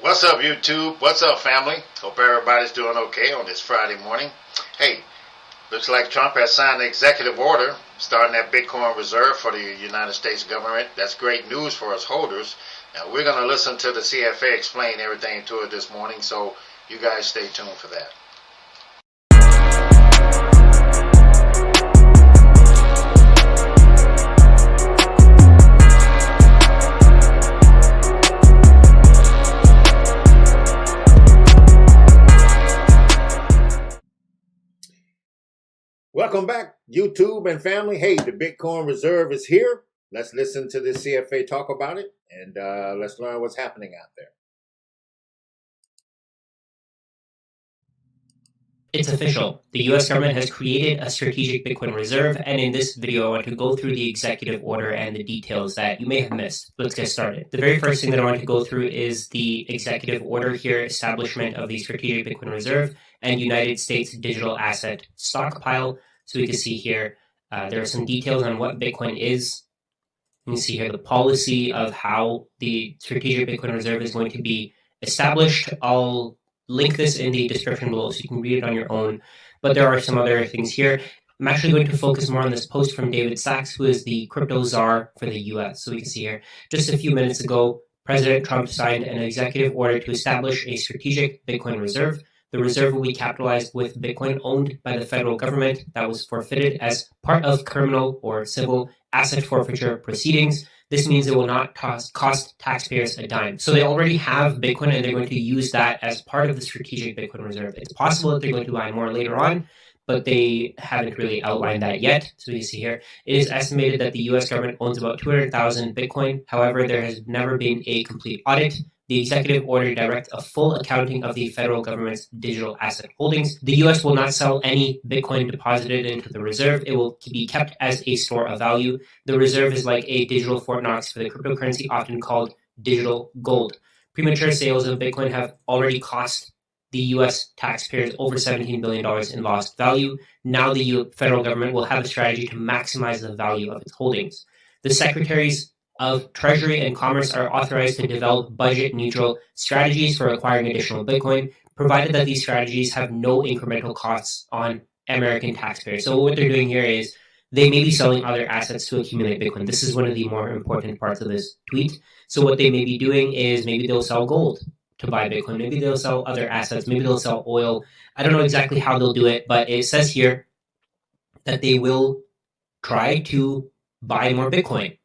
What's up, YouTube? What's up, family? Hope everybody's doing okay on this Friday morning. Hey, looks like Trump has signed an executive order starting that Bitcoin reserve for the United States government. That's great news for us holders. Now, we're going to listen to the CFA explain everything to it this morning, so you guys stay tuned for that. Welcome back, YouTube and family. Hey, the Bitcoin Reserve is here. Let's listen to the CFA talk about it, and let's learn what's happening out there. It's official. The U.S. government has created a strategic Bitcoin reserve, and in this video, I want to go through the executive order and the details that you may have missed. Let's get started. The very first thing that I want to go through is the executive order here, establishment of the strategic Bitcoin reserve and United States digital asset stockpile. So we can see here, there are some details on what Bitcoin is. You can see here the policy of how the strategic Bitcoin reserve is going to be established. I'll link this in the description below so you can read it on your own. But there are some other things here. I'm actually going to focus more on this post from David Sachs, who is the crypto czar for the US. So we can see here, just a few minutes ago, President Trump signed an executive order to establish a strategic Bitcoin reserve. The reserve will be capitalized with Bitcoin owned by the federal government that was forfeited as part of criminal or civil asset forfeiture proceedings. This means it will not cost taxpayers a dime. So they already have Bitcoin and they're going to use that as part of the strategic Bitcoin reserve. It's possible that they're going to buy more later on, but they haven't really outlined that yet. So you see here, it is estimated that the US government owns about 200,000 Bitcoin. However, there has never been a complete audit. The executive order directs a full accounting of the federal government's digital asset holdings. The U.S. will not sell any Bitcoin deposited into the reserve. It will be kept as a store of value. The reserve is like a digital Fort Knox for the cryptocurrency, often called digital gold. Premature sales of Bitcoin have already cost the U.S. taxpayers over $17 billion in lost value. Now the federal government will have a strategy to maximize the value of its holdings. The secretaries of Treasury and Commerce are authorized to develop budget-neutral strategies for acquiring additional Bitcoin, provided that these strategies have no incremental costs on American taxpayers. So what they're doing here is they may be selling other assets to accumulate Bitcoin. This is one of the more important parts of this tweet. So what they may be doing is maybe they'll sell gold to buy Bitcoin. Maybe they'll sell other assets. Maybe they'll sell oil. I don't know exactly how they'll do it, but it says here that they will try to buy more Bitcoin.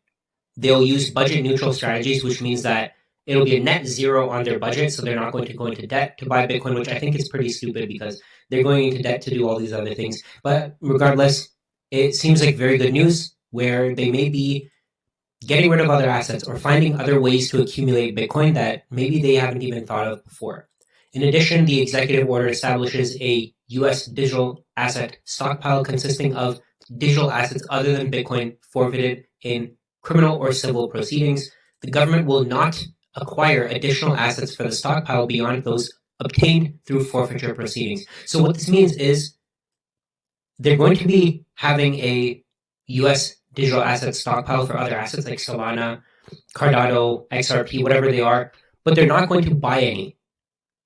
They'll use budget neutral strategies, which means that it'll be a net zero on their budget. So they're not going to go into debt to buy Bitcoin, which I think is pretty stupid because they're going into debt to do all these other things. But regardless, it seems like very good news where they may be getting rid of other assets or finding other ways to accumulate Bitcoin that maybe they haven't even thought of before. In addition, the executive order establishes a U.S. digital asset stockpile consisting of digital assets other than Bitcoin forfeited in criminal or civil proceedings. The government will not acquire additional assets for the stockpile beyond those obtained through forfeiture proceedings. So what this means is they're going to be having a U.S. digital asset stockpile for other assets like Solana, Cardano, XRP, whatever they are, but they're not going to buy any.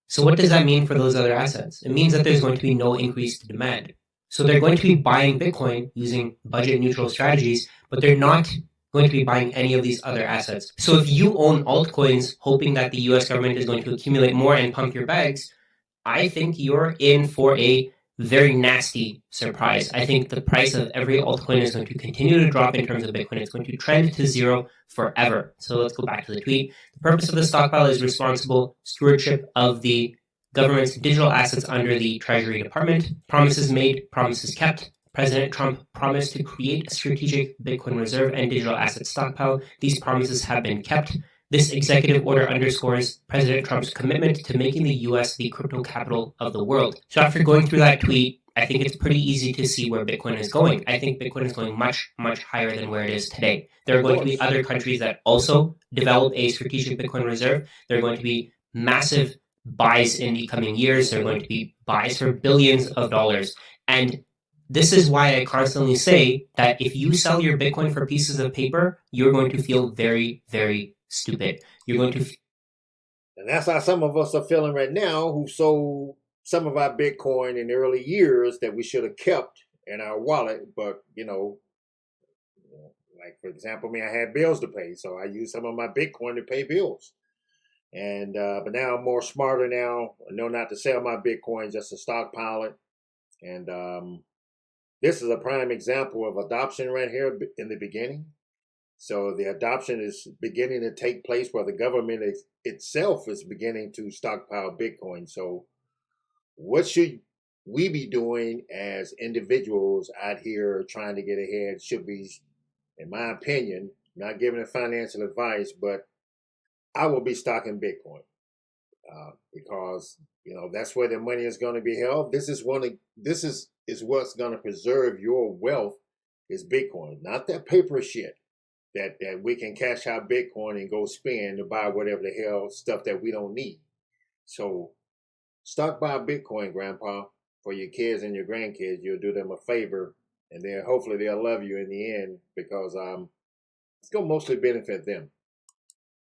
So what does that mean for those other assets? It means that there's going to be no increased demand. So they're going to be buying Bitcoin using budget neutral strategies, but they're not going to be buying any of these other assets. So if you own altcoins hoping that the US government is going to accumulate more and pump your bags, I think you're in for a very nasty surprise. I think the price of every altcoin is going to continue to drop in terms of Bitcoin. It's going to trend to zero forever. So let's go back to the tweet. The purpose of the stockpile is responsible stewardship of the government's digital assets under the Treasury Department. Promises made, promises kept. President Trump promised to create a strategic Bitcoin reserve and digital asset stockpile. These promises have been kept. This executive order underscores President Trump's commitment to making the U.S. the crypto capital of the world. So after going through that tweet, I think it's pretty easy to see where Bitcoin is going. I think Bitcoin is going much, much higher than where it is today. There are going to be other countries that also develop a strategic Bitcoin reserve. There are going to be massive buys in the coming years. There are going to be buys for billions of dollars. And this is why I constantly say that if you sell your Bitcoin for pieces of paper, you're going to feel very, very stupid. You're going to And that's how some of us are feeling right now who sold some of our Bitcoin in the early years that we should have kept in our wallet. But, like for example, me, I had bills to pay. So I used some of my Bitcoin to pay bills. And but now I'm more smarter now. I know not to sell my Bitcoin, just to stockpile it. And this is a prime example of adoption right here in the beginning. So the adoption is beginning to take place where the government itself is beginning to stockpile Bitcoin. So what should we be doing as individuals out here trying to get ahead? Should be, in my opinion, not giving a financial advice, but I will be stocking Bitcoin because that's where the money is going to be held. This is what's going to preserve your wealth is Bitcoin, not that paper shit that we can cash out Bitcoin and go spend to buy whatever the hell stuff that we don't need. So stock buy Bitcoin, Grandpa, for your kids and your grandkids. You'll do them a favor, and then hopefully they'll love you in the end because it's gonna mostly benefit them.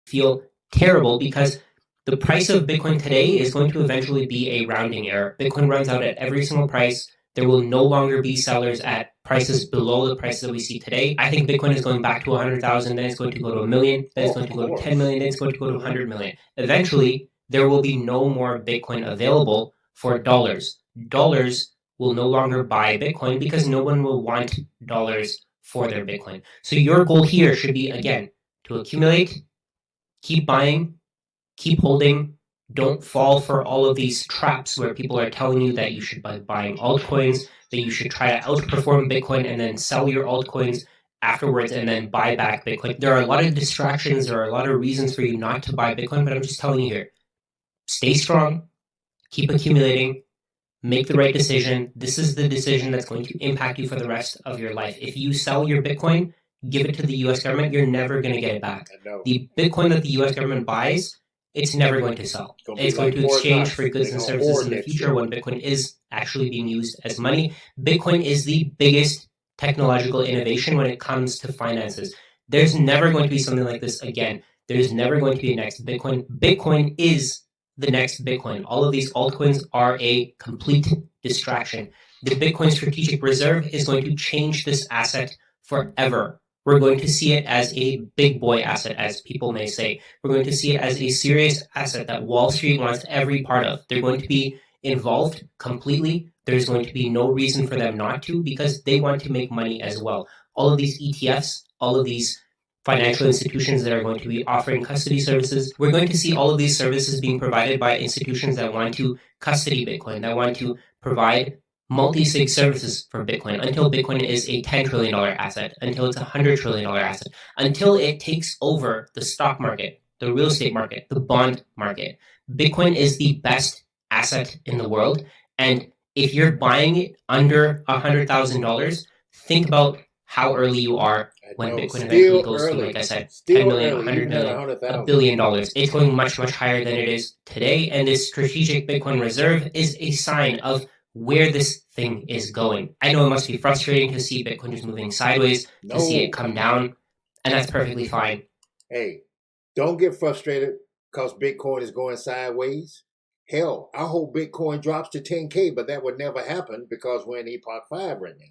Feel terrible because the price of Bitcoin today is going to eventually be a rounding error. Bitcoin runs out at every single price. There will no longer be sellers at prices below the prices that we see today. I think Bitcoin is going back to 100,000, then it's going to go to 1 million, then it's going to go to 10 million, then it's going to go to 100 million. Eventually, there will be no more Bitcoin available for dollars. Dollars will no longer buy Bitcoin because no one will want dollars for their Bitcoin. So your goal here should be, again, to accumulate, keep buying, keep holding. Don't fall for all of these traps where people are telling you that you should be buying altcoins, that you should try to outperform Bitcoin and then sell your altcoins afterwards and then buy back Bitcoin. There are a lot of distractions. There are a lot of reasons for you not to buy Bitcoin, but I'm just telling you here, stay strong, keep accumulating, make the right decision. This is the decision that's going to impact you for the rest of your life. If you sell your Bitcoin, give it to the US government, you're never going to get it back. The Bitcoin that the US government buys, it's never going to sell. It's going to exchange for goods and services in the future when Bitcoin is actually being used as money. Bitcoin is the biggest technological innovation when it comes to finances. There's never going to be something like this again. There's never going to be a next Bitcoin. Bitcoin is the next Bitcoin. All of these altcoins are a complete distraction. The Bitcoin strategic reserve is going to change this asset forever. We're going to see it as a big boy asset, as people may say. We're going to see it as a serious asset that Wall Street wants every part of. They're going to be involved completely. There's going to be no reason for them not to because they want to make money as well. All of these ETFs, all of these financial institutions that are going to be offering custody services, we're going to see all of these services being provided by institutions that want to custody Bitcoin, that want to provide multi-sig services for Bitcoin until Bitcoin is a $10 trillion asset, until it's a $100 trillion asset, until it takes over the stock market, the real estate market, the bond market. Bitcoin is the best asset in the world. And if you're buying it under $100,000, think about how early you are when Bitcoin eventually goes to, like I said, 10 million, 100 million, $1 billion. It's going much, much higher than it is today. And this strategic Bitcoin reserve is a sign of where this thing is going. I know it must be frustrating to see Bitcoin just moving sideways, to see it come down, and that's perfectly fine. Hey, don't get frustrated because Bitcoin is going sideways. Hell, I hope Bitcoin drops to 10K, but that would never happen because we're in Epoch 5 right now.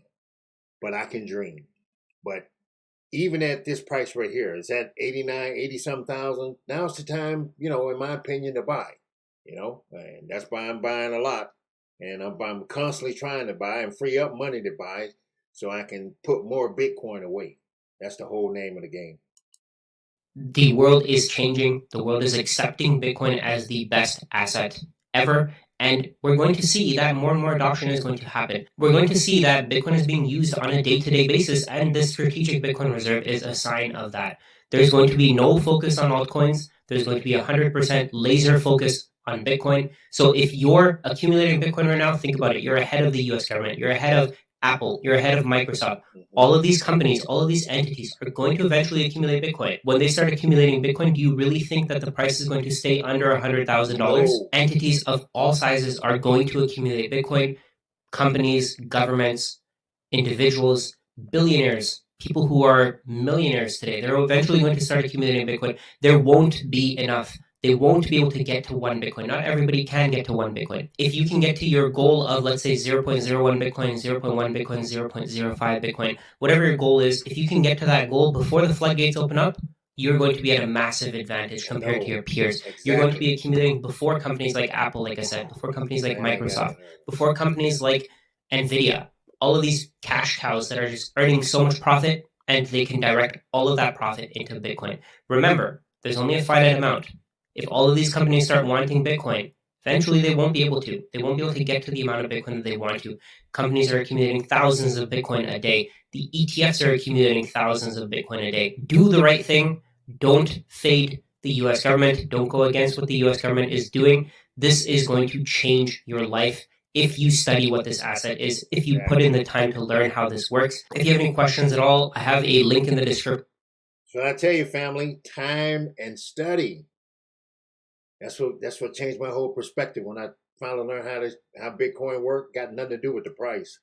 But I can dream. But even at this price right here, it's at 80-some thousand. Now's the time, in my opinion, to buy. And that's why I'm buying a lot. And I'm constantly trying to buy and free up money to buy so I can put more Bitcoin away. That's the whole name of the game. The world is changing. The world is accepting Bitcoin as the best asset ever. And we're going to see that more and more adoption is going to happen. We're going to see that Bitcoin is being used on a day-to-day basis, and the strategic Bitcoin reserve is a sign of that. There's going to be no focus on altcoins. There's going to be 100% laser focus on Bitcoin. So if you're accumulating Bitcoin right now, think about it. You're ahead of the US government. You're ahead of Apple. You're ahead of Microsoft. All of these companies, all of these entities are going to eventually accumulate Bitcoin. When they start accumulating Bitcoin, do you really think that the price is going to stay under $100,000? No. Entities of all sizes are going to accumulate Bitcoin. Companies, governments, individuals, billionaires, people who are millionaires today, they're eventually going to start accumulating Bitcoin. There won't be enough. they won't be able to get to 1 Bitcoin. Not everybody can get to 1 Bitcoin. If you can get to your goal of, let's say, 0.01 Bitcoin, 0.1 Bitcoin, 0.05 Bitcoin, whatever your goal is, if you can get to that goal before the floodgates open up, you're going to be at a massive advantage compared to your peers. Exactly. You're going to be accumulating before companies like Apple, like I said, before companies like Microsoft, before companies like NVIDIA, all of these cash cows that are just earning so much profit, and they can direct all of that profit into Bitcoin. Remember, there's only a finite amount. If all of these companies start wanting Bitcoin, eventually they won't be able to. They won't be able to get to the amount of Bitcoin that they want to. Companies are accumulating thousands of Bitcoin a day. The ETFs are accumulating thousands of Bitcoin a day. Do the right thing. Don't fade the US government. Don't go against what the US government is doing. This is going to change your life if you study what this asset is, if you put in the time to learn how this works. If you have any questions at all, I have a link in the description. So I tell you, family, time and study. That's what changed my whole perspective when I finally learned how Bitcoin worked. Got nothing to do with the price.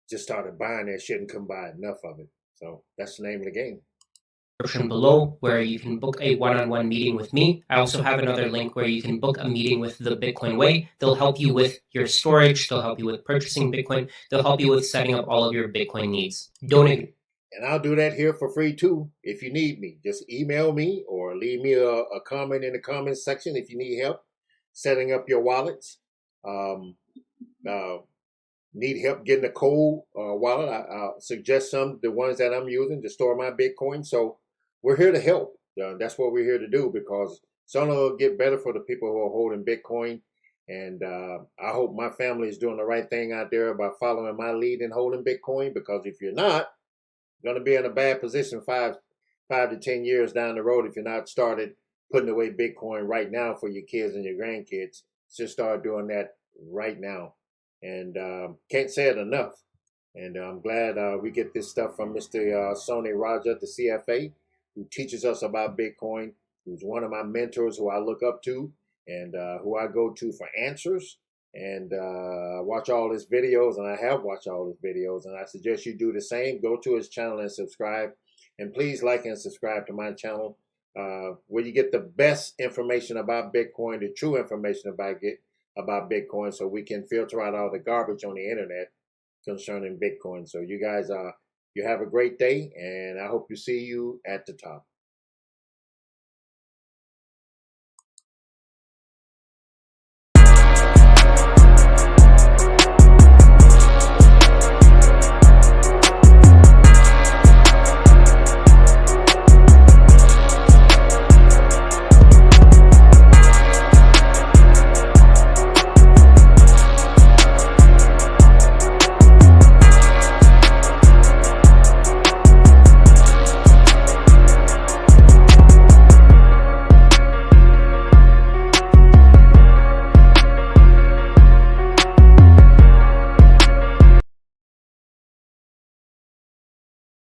Just started buying that shit and couldn't buy enough of it. So that's the name of the game. Below where you can book a one-on-one meeting with me. I also have another link where you can book a meeting with the Bitcoin Way. They'll help you with your storage. They'll help you with purchasing Bitcoin. They'll help you with setting up all of your Bitcoin needs. Don't. And I'll do that here for free too. If you need me, just email me or leave me a comment in the comments section if you need help setting up your wallets. Need help getting a cold wallet, I'll suggest the ones that I'm using to store my Bitcoin. So we're here to help. That's what we're here to do, because it's only going to get better for the people who are holding Bitcoin. And I hope my family is doing the right thing out there by following my lead in holding Bitcoin, because if you're not, you're going to be in a bad position 5 to 10 years down the road if you're not started putting away Bitcoin right now for your kids and your grandkids. Just start doing that right now. And can't say it enough. And I'm glad we get this stuff from Mr. Sony Raja, the CFA, who teaches us about Bitcoin, who's one of my mentors who I look up to and who I go to for answers. And watch all his videos, and I have watched all his videos, and I suggest you do the same. Go to his channel and subscribe. And please like and subscribe to my channel where you get the best information about Bitcoin, the true information about Bitcoin, so we can filter out all the garbage on the internet concerning Bitcoin. So you guys, you have a great day, and I hope to see you at the top.